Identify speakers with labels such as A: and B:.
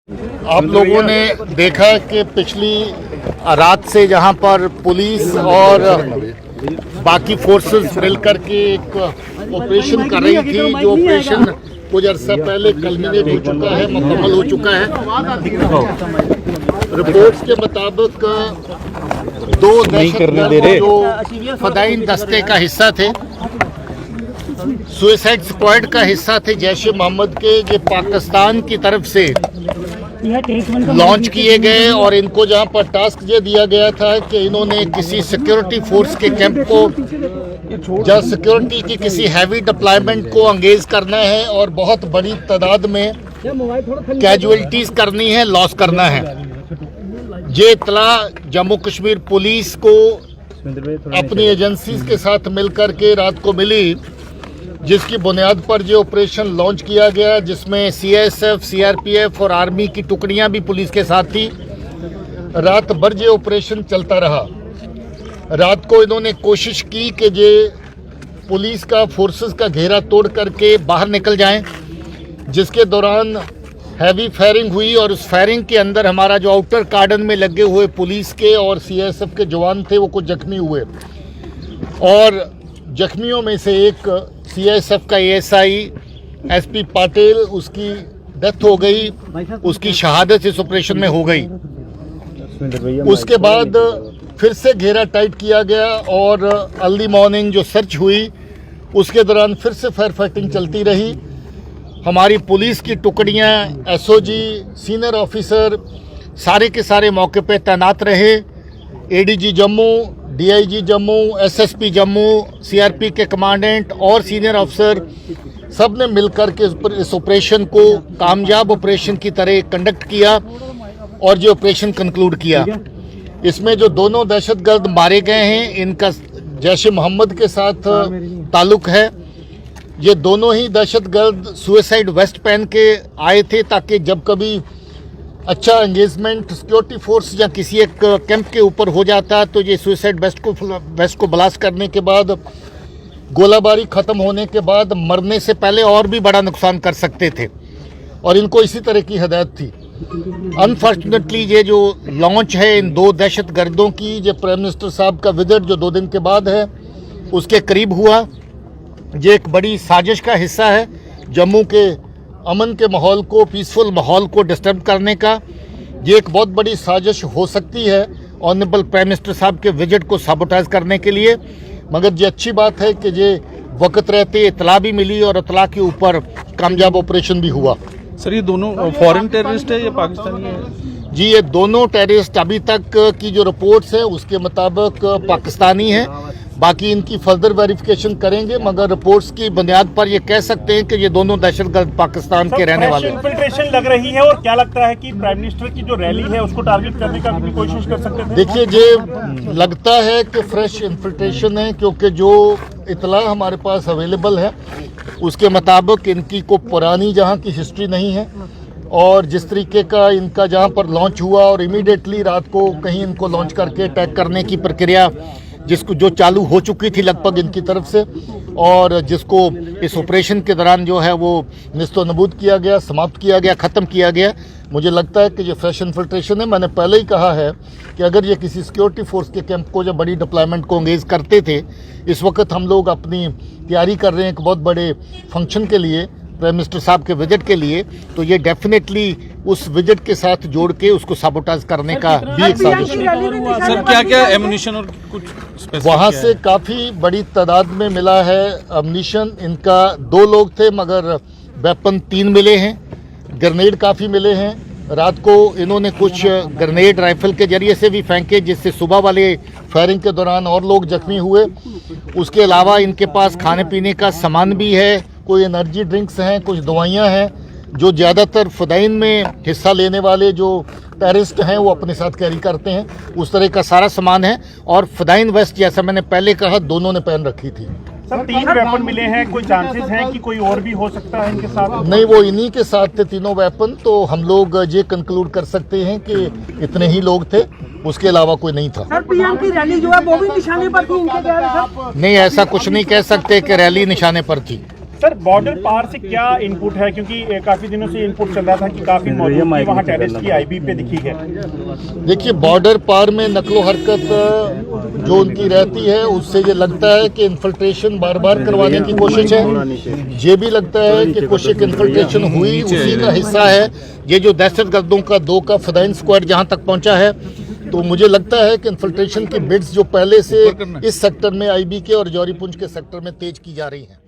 A: आप लोगों ने देखा कि पिछली रात से जहां पर पुलिस और बाकी फोर्सेस मिलकर के एक ऑपरेशन कर रही थी, जो ऑपरेशन कुछ अर्सा पहले कल्मिनेट हो चुका है, मुकम्मल हो चुका है। रिपोर्ट्स के मुताबिक दो दहशतगर्द जो फदाइन दस्ते का हिस्सा थे, सुसाइड स्क्वाड का हिस्सा थे जैश ए मोहम्मद के, ये पाकिस्तान की तरफ से लॉन्च किए गए और इनको जहां पर टास्क ये दिया गया था कि इन्होंने किसी सिक्योरिटी फोर्स के कैंप को, जहां सिक्योरिटी की किसी हैवी डिप्लॉयमेंट को एंगेज करना है और बहुत बड़ी तादाद में कैजुअलिटीज करनी है, लॉस करना है। ये इत्तला जम्मू कश्मीर पुलिस को अपनी एजेंसीज के साथ मिलकर के रात को मिली, जिसकी बुनियाद पर जो ऑपरेशन लॉन्च किया गया, जिसमें सीएसएफ, सीआरपीएफ और आर्मी की टुकड़ियां भी पुलिस के साथ थी। रात भर ये ऑपरेशन चलता रहा। रात को इन्होंने कोशिश की कि ये पुलिस का फोर्सेस का घेरा तोड़ करके बाहर निकल जाएं, जिसके दौरान हैवी फायरिंग हुई और उस फायरिंग के अंदर हमारा जो आउटर कार्डन में लगे हुए पुलिस के और सीएसएफ के जवान थे वो कुछ जख्मी हुए और जख्मियों में से एक सीएसएफ का एएसआई एसपी पाटिल, उसकी डेथ हो गई, उसकी शहादत इस ऑपरेशन में हो गई। उसके बाद फिर से घेरा टाइट किया गया और अर्ली मॉर्निंग जो सर्च हुई उसके दौरान फिर से फायर फाइटिंग चलती रही। हमारी पुलिस की टुकड़ियां, एसओजी, सीनियर ऑफिसर सारे के सारे मौके पर तैनात रहे। ADG Jammu, DIG Jammu, SSP Jammu, CRP के कमांडेंट और सीनियर अफसर सब ने मिलकर के इस ऑपरेशन को कामयाब ऑपरेशन की तरह कंडक्ट किया और जो ऑपरेशन कंक्लूड किया। इसमें जो दोनों दहशतगर्द मारे गए हैं, इनका जैश ए मोहम्मद के साथ ताल्लुक है। ये दोनों ही दहशतगर्द सुसाइड वेस्ट पहन के आए थे ताकि जब कभी अच्छा एंगेजमेंट सिक्योरिटी फोर्स या किसी एक कैंप के ऊपर हो जाता तो ये सुसाइड वेस्ट को ब्लास्ट करने के बाद, गोलाबारी ख़त्म होने के बाद मरने से पहले और भी बड़ा नुकसान कर सकते थे और इनको इसी तरह की हदायत थी। अनफॉर्चुनेटली ये जो लॉन्च है इन दो दहशतगर्दों की, ये प्राइम मिनिस्टर साहब का विजिट जो 2 दिन के बाद है उसके करीब हुआ। ये एक बड़ी साजिश का हिस्सा है जम्मू के अमन के माहौल को, पीसफुल माहौल को डिस्टर्ब करने का। ये एक बहुत बड़ी साजिश हो सकती है ऑनरेबल प्राइम मिनिस्टर साहब के विजिट को साबोटाइज करने के लिए, मगर ये अच्छी बात है कि ये वक्त रहते इतला भी मिली और इतला के ऊपर कामयाब ऑपरेशन भी हुआ।
B: सर, ये दोनों फॉरेन टेररिस्ट है या पाकिस्तानी है?
A: जी, ये दोनों टेररिस्ट अभी तक की जो रिपोर्ट्स है उसके मुताबिक पाकिस्तानी है। बाकी इनकी फर्दर वेरिफिकेशन करेंगे, मगर रिपोर्ट्स की बुनियाद पर ये कह सकते हैं कि ये दोनों दहशतगर्द पाकिस्तान के रहने वाले हैं।
C: इन्फिल्ट्रेशन लग रही है और क्या लगता है कि प्राइम मिनिस्टर की जो रैली है उसको टारगेट करने का भी कोशिश कर सकते थे?
A: देखिए, ये लगता है कि फ्रेश इन्फिल्ट्रेशन है, क्योंकि जो इतला हमारे पास अवेलेबल है उसके मुताबिक इनकी को पुरानी जहाँ की हिस्ट्री नहीं है और जिस तरीके का इनका जहाँ पर लॉन्च हुआ और इमीडिएटली रात को कहीं इनको लॉन्च करके अटैक करने की प्रक्रिया जिसको जो चालू हो चुकी थी लगभग इनकी तरफ से, और जिसको इस ऑपरेशन के दौरान जो है वो निस्तो नबूद किया गया, समाप्त किया गया, ख़त्म किया गया। मुझे लगता है कि ये फ्रेश इन्फिल्ट्रेशन है। मैंने पहले ही कहा है कि अगर ये किसी सिक्योरिटी फोर्स के कैंप को या बड़ी डिप्लॉयमेंट को एंगेज करते थे, इस वक्त हम लोग अपनी तैयारी कर रहे हैं एक बहुत बड़े फंक्शन के लिए, प्राइम मिनिस्टर साहब के विजिट के लिए, तो ये डेफिनेटली उस विजिट के साथ जोड़ के उसको साबोटाज करने का भी एक साजिश है।
B: सर, क्या क्या एमुनिशन और कुछ
A: वहाँ से काफ़ी बड़ी तादाद में मिला है एमुनिशन। इनका 2 लोग थे मगर वेपन 3 मिले हैं, ग्रेनेड काफ़ी मिले हैं। रात को इन्होंने कुछ ग्रेनेड राइफल के जरिए से भी फेंके, जिससे सुबह वाले फायरिंग के दौरान और लोग जख्मी हुए। उसके अलावा इनके पास खाने पीने का सामान भी है, कोई एनर्जी ड्रिंक्स हैं, कुछ दवाइयाँ हैं जो ज़्यादातर फदाइन में हिस्सा लेने वाले जो टेररिस्ट हैं वो अपने साथ कैरी करते हैं, उस तरह का सारा सामान है। और फदाइन वेस्ट जैसा मैंने पहले कहा दोनों ने पहन रखी थी।
C: सर, 3 वेपन मिले हैं, कोई चांसेस हैं कि कोई और भी हो सकता है इनके साथ?
A: नहीं, वो इन्हीं के साथ थे तीनों वेपन, तो हम लोग ये कंक्लूड कर सकते हैं कि इतने ही लोग थे, उसके अलावा कोई नहीं था।
D: सर, पीएम की रैली जो है वो भी निशाने पर थी इनके?
A: नहीं, ऐसा कुछ नहीं कह सकते कि रैली निशाने पर थी।
C: सर बॉर्डर पार से क्या इनपुट है, क्योंकि काफी दिनों से इनपुट चल रहा था कि काफी मौजूदगी वहाँ टेररिस्ट की आईबी पे दिखी है।
A: देखिए, बॉर्डर पार में नकलो हरकत जो उनकी रहती है, उससे ये लगता है कि इन्फिल्ट्रेशन बार बार करवाने की कोशिश है। ये भी लगता है कि कुछ एक इन्फिल्ट्रेशन हुई, उसी का हिस्सा है ये जो दहशतगर्दों का 2 का फदाइन स्क्वाड जहां तक पहुंचा है। तो मुझे लगता है कि इन्फिल्ट्रेशन की बिड्स जो पहले से इस सेक्टर में आईबी के और जौहरी पुंछ के सेक्टर में तेज की जा रही हैं।